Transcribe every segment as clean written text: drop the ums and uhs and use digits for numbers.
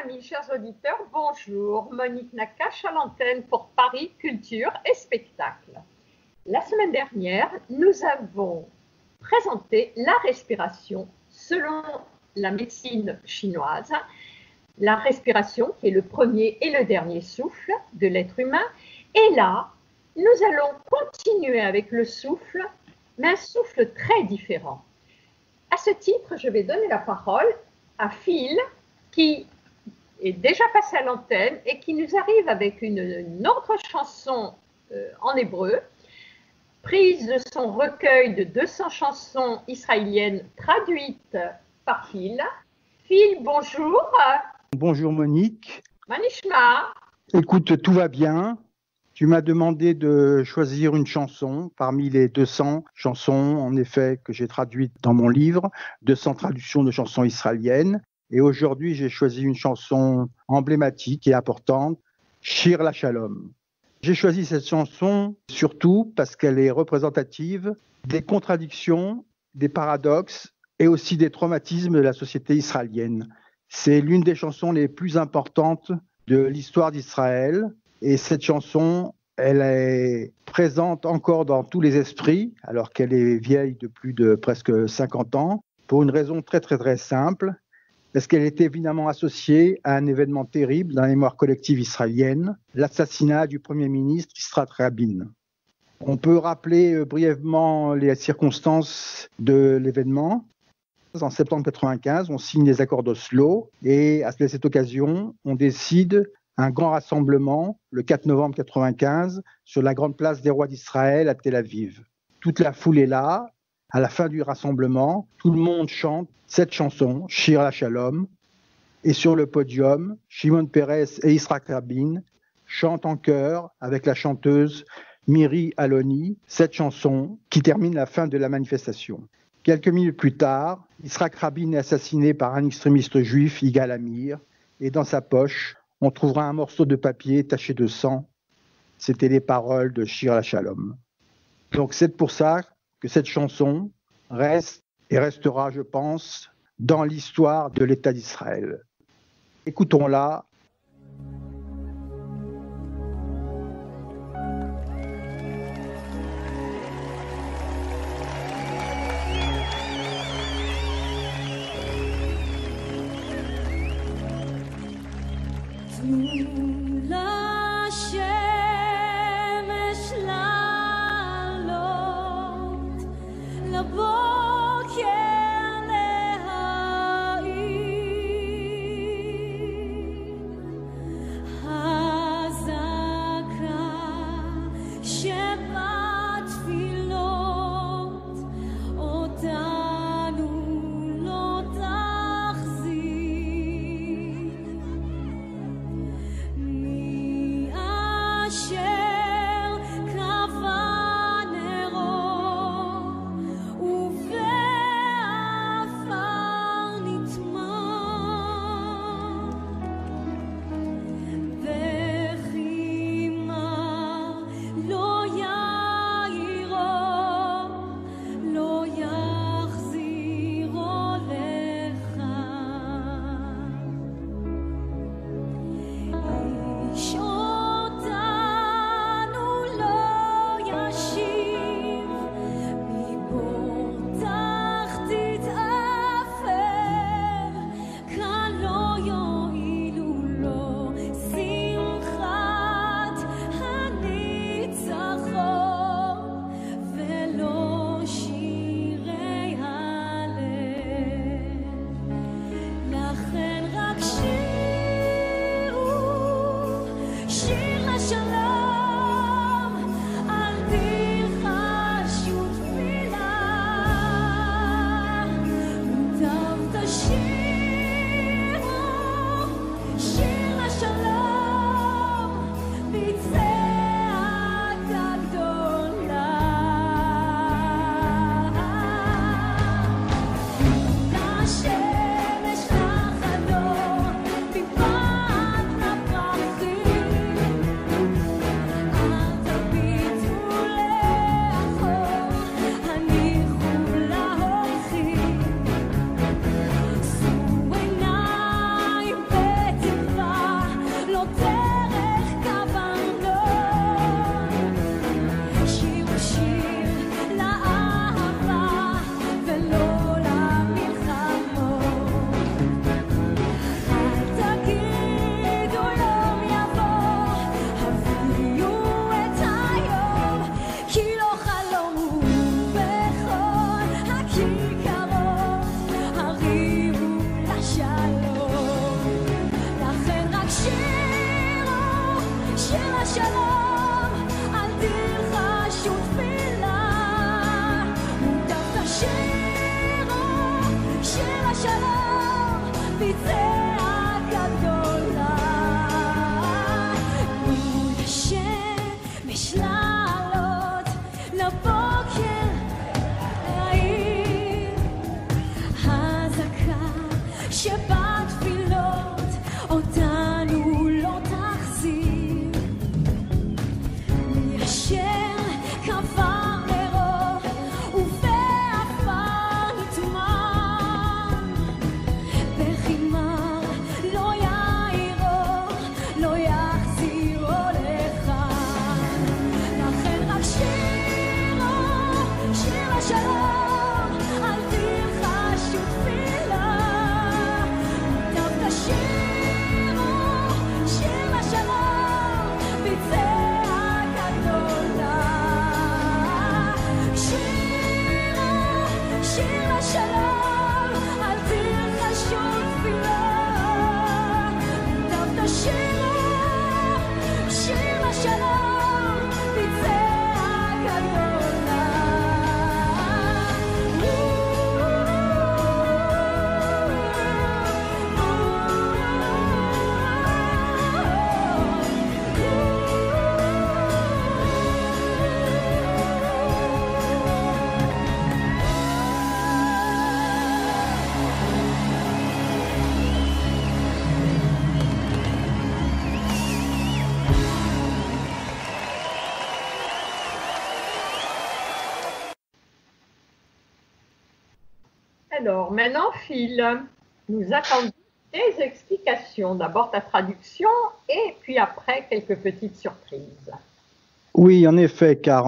amis, chers auditeurs, bonjour. Monique Nakache à l'antenne pour Paris Culture et Spectacle. La semaine dernière, nous avons présenté la respiration selon la médecine chinoise. La respiration qui est le premier et le dernier souffle de l'être humain. Et là, nous allons continuer avec le souffle, mais un souffle très différent. À ce titre, je vais donner la parole à Phil, qui est déjà passé à l'antenne et qui nous arrive avec une autre chanson en hébreu, prise de son recueil de 200 chansons israéliennes traduites par Phil. Phil, bonjour. Bonjour Monique. Manishma. Écoute, tout va bien. Tu m'as demandé de choisir une chanson parmi les 200 chansons, en effet, que j'ai traduites dans mon livre, 200 traductions de chansons israéliennes. Et aujourd'hui, j'ai choisi une chanson emblématique et importante, Shir LaShalom. J'ai choisi cette chanson surtout parce qu'elle est représentative des contradictions, des paradoxes et aussi des traumatismes de la société israélienne. C'est l'une des chansons les plus importantes de l'histoire d'Israël. Et cette chanson, elle est présente encore dans tous les esprits, alors qu'elle est vieille de plus de presque 50 ans, pour une raison très très très simple, parce qu'elle est évidemment associée à un événement terrible dans la mémoire collective israélienne, l'assassinat du Premier ministre Yitzhak Rabin. On peut rappeler brièvement les circonstances de l'événement. En septembre 1995, on signe les accords d'Oslo et à cette occasion, on décide un grand rassemblement le 4 novembre 1995 sur la grande place des rois d'Israël à Tel Aviv. Toute la foule est là. À la fin du rassemblement, tout le monde chante cette chanson, Shir LaShalom. Et sur le podium, Shimon Peres et Yitzhak Rabin chantent en chœur avec la chanteuse Miri Aloni cette chanson qui termine la fin de la manifestation. Quelques minutes plus tard, Yitzhak Rabin est assassiné par un extrémiste juif, Yigal Amir, et dans sa poche, on trouvera un morceau de papier taché de sang. C'était les paroles de Shir LaShalom. Donc c'est pour ça que cette chanson reste et restera, je pense, dans l'histoire de l'État d'Israël. Écoutons-la. Me שבתפילות אותנו לא תחזיר, מיישר כפר נרו ובעפר נטמן, בחימר לא יאירו, לא יחזירו לכאן. לכן רק שירו, שיר לשלום, אל תלחשו תפילה. דווקא שירו, שיר לשלום, בצעק הגדולה. שירו, שיר לשלום, אל תלחשו תפילה. דווקא שירו, שיר לשלום, בצעק הגדולה. Alors, maintenant, Phil, nous attendons tes explications. D'abord ta traduction et puis après quelques petites surprises. Oui, en effet, car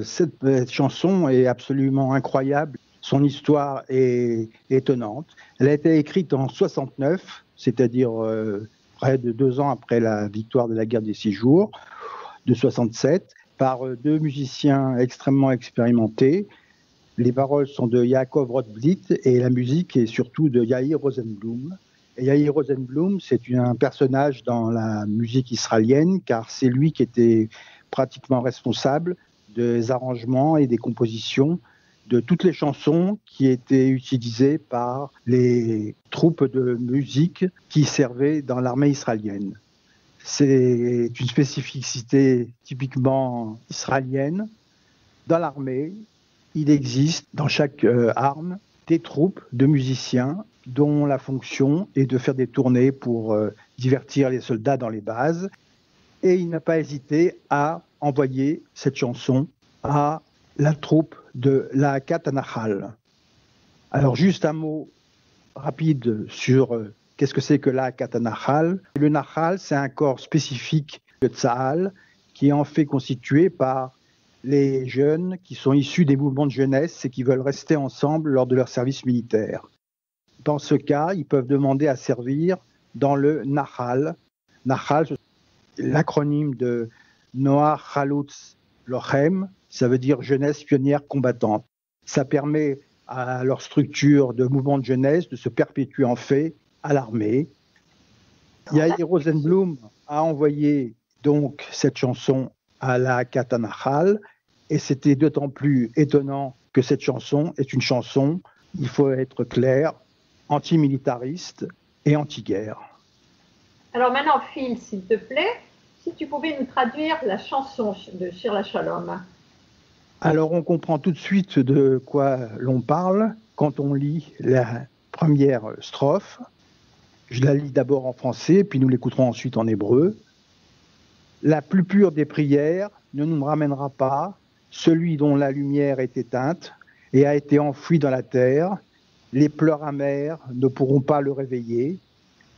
cette chanson est absolument incroyable. Son histoire est étonnante. Elle a été écrite en 69, c'est-à-dire près de 2 ans après la victoire de la guerre des 6 jours, de 67, par 2 musiciens extrêmement expérimentés. Les paroles sont de Yaakov Rotblit et la musique est surtout de Yair Rosenblum. Et Yair Rosenblum, c'est un personnage dans la musique israélienne, car c'est lui qui était pratiquement responsable des arrangements et des compositions de toutes les chansons qui étaient utilisées par les troupes de musique qui servaient dans l'armée israélienne. C'est une spécificité typiquement israélienne. Dans l'armée, il existe dans chaque arme des troupes de musiciens dont la fonction est de faire des tournées pour divertir les soldats dans les bases. Et il n'a pas hésité à envoyer cette chanson à la troupe de la Nahal. Alors juste un mot rapide sur qu'est-ce que c'est que la Nahal. Le Nahal, c'est un corps spécifique de Tsahal qui est en fait constitué par les jeunes qui sont issus des mouvements de jeunesse et qui veulent rester ensemble lors de leur service militaire. Dans ce cas, ils peuvent demander à servir dans le Nahal. Nahal, c'est l'acronyme de Noach Chalutz Lochem, ça veut dire jeunesse pionnière combattante. Ça permet à leur structure de mouvement de jeunesse de se perpétuer en fait à l'armée. Yair Rosenblum a envoyé donc cette chanson à la Nahal, et c'était d'autant plus étonnant que cette chanson est une chanson, il faut être clair, antimilitariste et anti-guerre. Alors maintenant, Phil, s'il te plaît, si tu pouvais nous traduire la chanson de Shir LaShalom. Alors on comprend tout de suite de quoi l'on parle quand on lit la première strophe. Je la lis d'abord en français, puis nous l'écouterons ensuite en hébreu. La plus pure des prières ne nous ramènera pas celui dont la lumière est éteinte et a été enfoui dans la terre. Les pleurs amers ne pourront pas le réveiller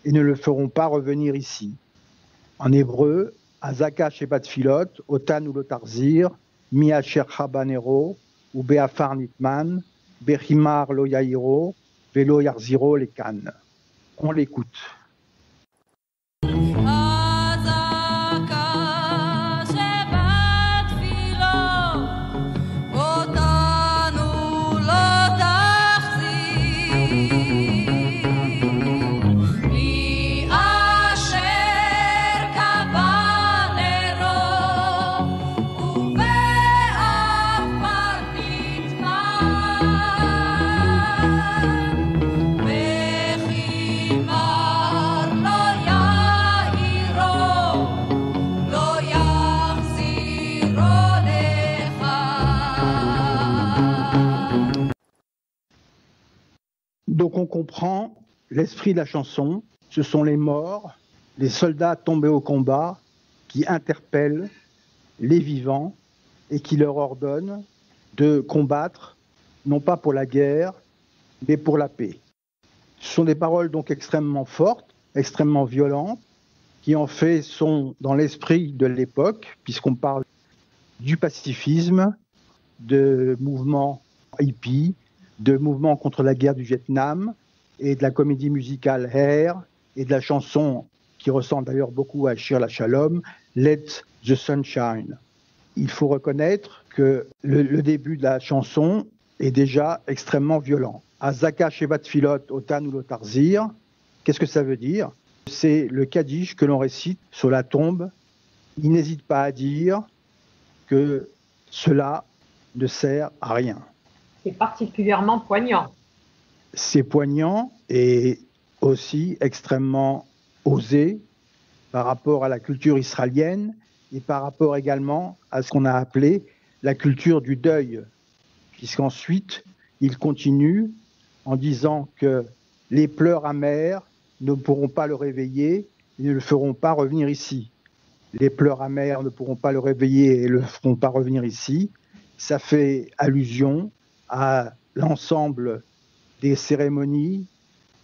et ne le feront pas revenir ici. En hébreu, Azaka Shebat Filot, Otan ou Lotarzir, Mia Sher Habanero, ou Beafar Nitman, Bechimar Lo Yairo, Velo Yarziro Lekan. On l'écoute. Donc on comprend l'esprit de la chanson, ce sont les morts, les soldats tombés au combat qui interpellent les vivants et qui leur ordonnent de combattre, non pas pour la guerre, mais pour la paix. Ce sont des paroles donc extrêmement fortes, extrêmement violentes, qui en fait sont dans l'esprit de l'époque, puisqu'on parle du pacifisme, de mouvements hippies, de mouvements contre la guerre du Vietnam, et de la comédie musicale Hair, et de la chanson qui ressemble d'ailleurs beaucoup à Shir LaShalom, Let the Sun Shine. Il faut reconnaître que le début de la chanson est déjà extrêmement violent. Azaka Shevat Filot Otan ou Lotarzir, qu'est-ce que ça veut dire? C'est le Kaddish que l'on récite sur la tombe. Il n'hésite pas à dire que cela ne sert à rien. C'est particulièrement poignant. C'est poignant et aussi extrêmement osé par rapport à la culture israélienne et par rapport également à ce qu'on a appelé la culture du deuil, puisqu'ensuite il continue en disant que les pleurs amers ne pourront pas le réveiller et ne le feront pas revenir ici. Les pleurs amers ne pourront pas le réveiller et ne le feront pas revenir ici. Ça fait allusion à l'ensemble des cérémonies,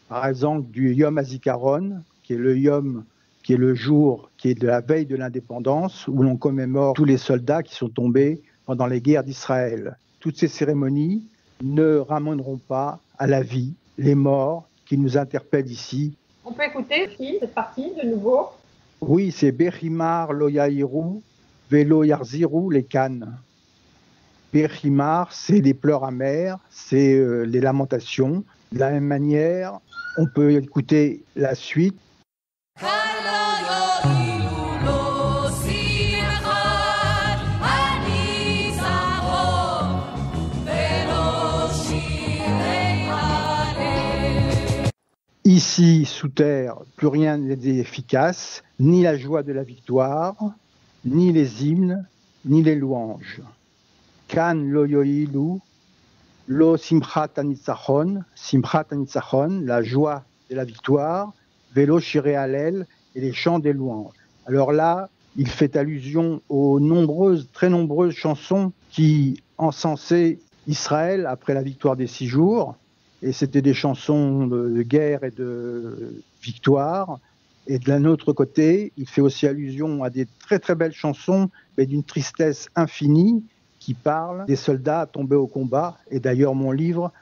par exemple du Yom HaZikaron, qui est le Yom, qui est le jour, qui est de la veille de l'indépendance, où l'on commémore tous les soldats qui sont tombés pendant les guerres d'Israël. Toutes ces cérémonies ne ramèneront pas à la vie les morts qui nous interpellent ici. On peut écouter cette partie de nouveau? Oui, c'est Bechimar lo yahiru velo yarziru les cannes. Bechimar, c'est les pleurs amers, c'est les lamentations. De la même manière, on peut écouter la suite. Ici, sous terre, plus rien n'est efficace, ni la joie de la victoire, ni les hymnes, ni les louanges. Kan lo yoilu, lo simchat anitzachon, la joie de la victoire, velo shirei halel, et les chants des louanges. Alors là, il fait allusion aux très nombreuses chansons qui encensaient Israël après la victoire des 6 jours. Et c'était des chansons de guerre et de victoire. Et de l'un autre côté, il fait aussi allusion à des très très belles chansons, mais d'une tristesse infinie, qui parlent des soldats tombés au combat. Et d'ailleurs, mon livre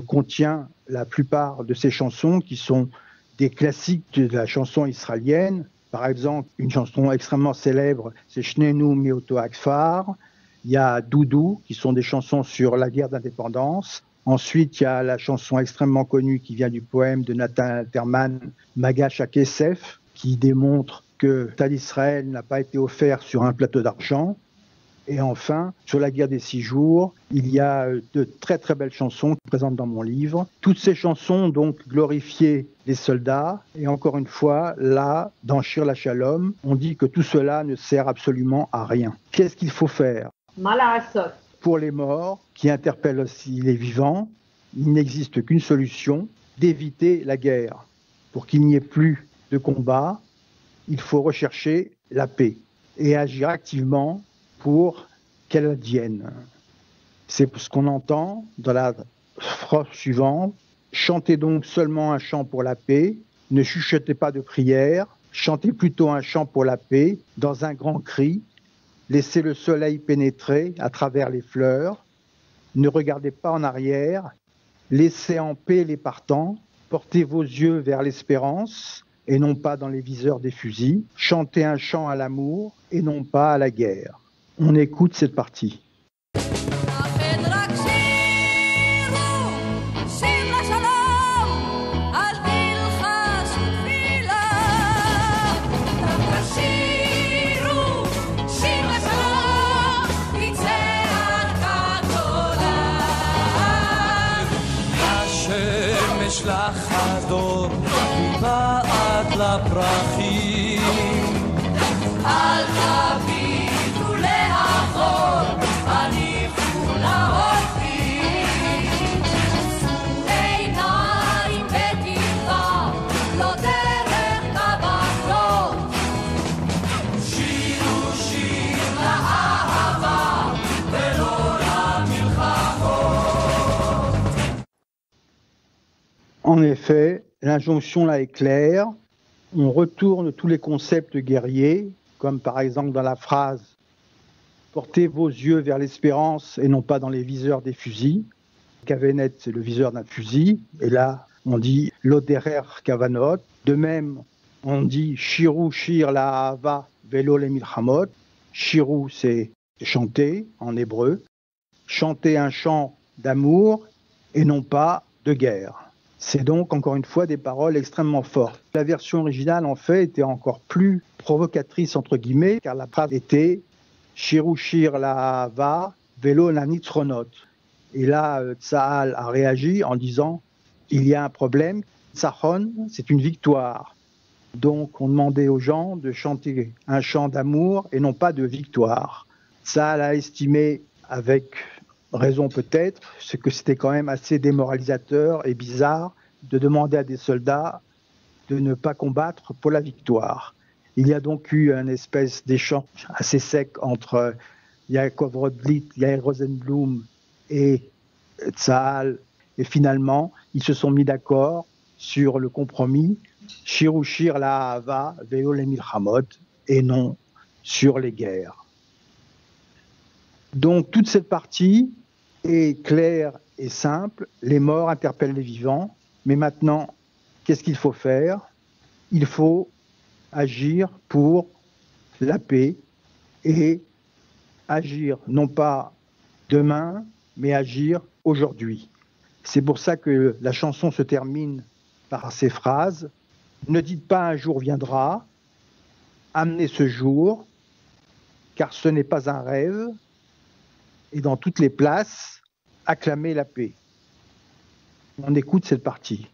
contient la plupart de ces chansons qui sont des classiques de la chanson israélienne. Par exemple, une chanson extrêmement célèbre, c'est Shnenu Mioto Akfar. Il y a Doudou, qui sont des chansons sur la guerre d'indépendance. Ensuite, il y a la chanson extrêmement connue qui vient du poème de Nathan Alterman, Magash HaKesef, qui démontre que l'État d'Israël n'a pas été offert sur un plateau d'argent. Et enfin, sur la guerre des 6 jours, il y a de très très belles chansons présentes dans mon livre. Toutes ces chansons donc glorifiaient les soldats. Et encore une fois, là, dans Shir LaShalom, on dit que tout cela ne sert absolument à rien. Qu'est-ce qu'il faut faire? Malahasot. Pour les morts, qui interpellent aussi les vivants, il n'existe qu'une solution, d'éviter la guerre. Pour qu'il n'y ait plus de combat, il faut rechercher la paix et agir activement pour qu'elle advienne. C'est ce qu'on entend dans la phrase suivante. Chantez donc seulement un chant pour la paix, ne chuchotez pas de prière, chantez plutôt un chant pour la paix dans un grand cri. Laissez le soleil pénétrer à travers les fleurs. Ne regardez pas en arrière. Laissez en paix les partants. Portez vos yeux vers l'espérance et non pas dans les viseurs des fusils. Chantez un chant à l'amour et non pas à la guerre. On écoute cette partie. לחדור מבעד לפרחים אל תביטו לאחור הניחו להולכים שאו עיניים בתקווה En effet, l'injonction là est claire. On retourne tous les concepts guerriers, comme par exemple dans la phrase « Portez vos yeux vers l'espérance et non pas dans les viseurs des fusils ». Kavenet, c'est le viseur d'un fusil. Et là, on dit « Loderer kavanot ». De même, on dit « Shiru shir la ahava velo le milchamot ». Shiru, c'est chanter en hébreu. Chanter un chant d'amour et non pas de guerre. C'est donc, encore une fois, des paroles extrêmement fortes. La version originale, en fait, était encore plus provocatrice, entre guillemets, car la phrase était « Shiru shir la ahava velo la nitzronot ». Et là, Tsahal a réagi en disant « Il y a un problème, Tzahon, c'est une victoire ». Donc, on demandait aux gens de chanter un chant d'amour et non pas de victoire. Tsahal a estimé, avec raison peut-être, c'est que c'était quand même assez démoralisateur et bizarre de demander à des soldats de ne pas combattre pour la victoire. Il y a donc eu une espèce d'échange assez sec entre Yaakov Rodlit, Yair Rosenblum et Tsahal, et finalement, ils se sont mis d'accord sur le compromis Shiru shir la ahava velo le milchamot et non sur les guerres. Donc toute cette partie est claire et simple. Les morts interpellent les vivants. Mais maintenant, qu'est-ce qu'il faut faire? Il faut agir pour la paix et agir non pas demain, mais agir aujourd'hui. C'est pour ça que la chanson se termine par ces phrases. Ne dites pas un jour viendra, amenez ce jour, car ce n'est pas un rêve, et dans toutes les places, acclamez la paix. On écoute cette partie.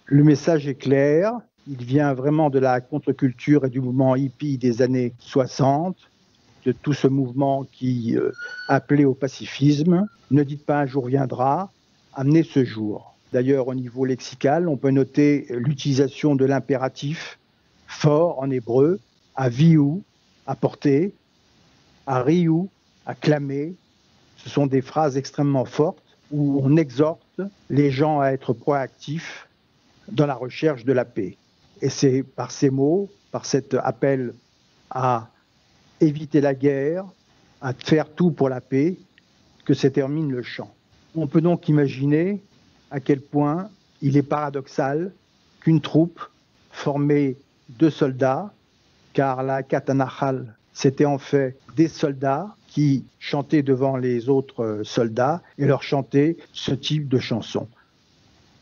Le message est clair, il vient vraiment de la contre-culture et du mouvement hippie des années 60, de tout ce mouvement qui appelait au pacifisme. Ne dites pas un jour viendra, amenez ce jour. D'ailleurs, au niveau lexical, on peut noter l'utilisation de l'impératif fort en hébreu, à viu, à porter, à riu, à clamer. Ce sont des phrases extrêmement fortes où on exhorte les gens à être proactifs dans la recherche de la paix. Et c'est par ces mots, par cet appel à éviter la guerre, à faire tout pour la paix, que se termine le chant. On peut donc imaginer à quel point il est paradoxal qu'une troupe formée de soldats, car la Katanachal, c'était en fait des soldats qui chantaient devant les autres soldats et leur chantaient ce type de chanson.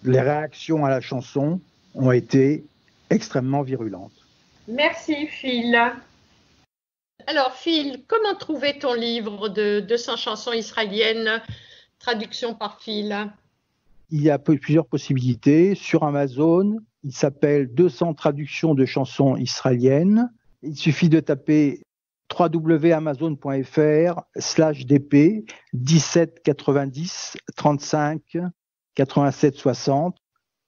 Les réactions à la chanson ont été extrêmement virulentes. Merci Phil. Alors Phil, comment trouver ton livre de 200 chansons israéliennes, traduction par Phil? Il y a plusieurs possibilités. Sur Amazon, il s'appelle 200 traductions de chansons israéliennes. Il suffit de taper www.amazon.fr/dp 17 90 35 87 60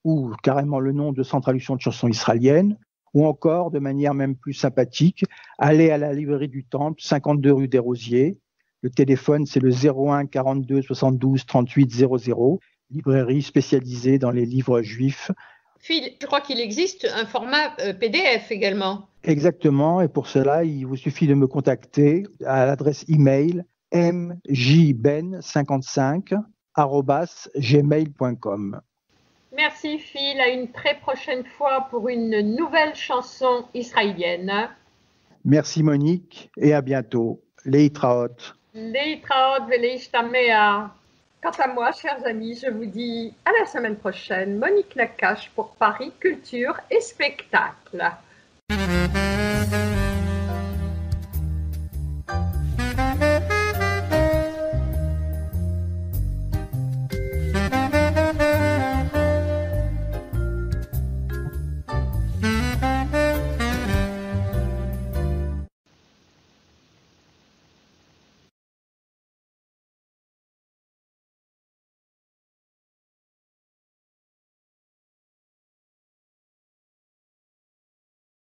ou carrément le nom de 100 traductions de chansons israéliennes, ou encore, de manière même plus sympathique, aller à la librairie du Temple, 52 rue des Rosiers. Le téléphone, c'est le 01 42 72 38 00, librairie spécialisée dans les livres juifs. Phil, je crois qu'il existe un format PDF également. Exactement, et pour cela, il vous suffit de me contacter à l'adresse email mjben55@gmail.com. Merci Phil, à une très prochaine fois pour une nouvelle chanson israélienne. Merci Monique, et à bientôt. Leitraot. Leitraot veleishtamea. Quant à moi, chers amis, je vous dis à la semaine prochaine. Monique Nakache pour Paris Culture et Spectacle.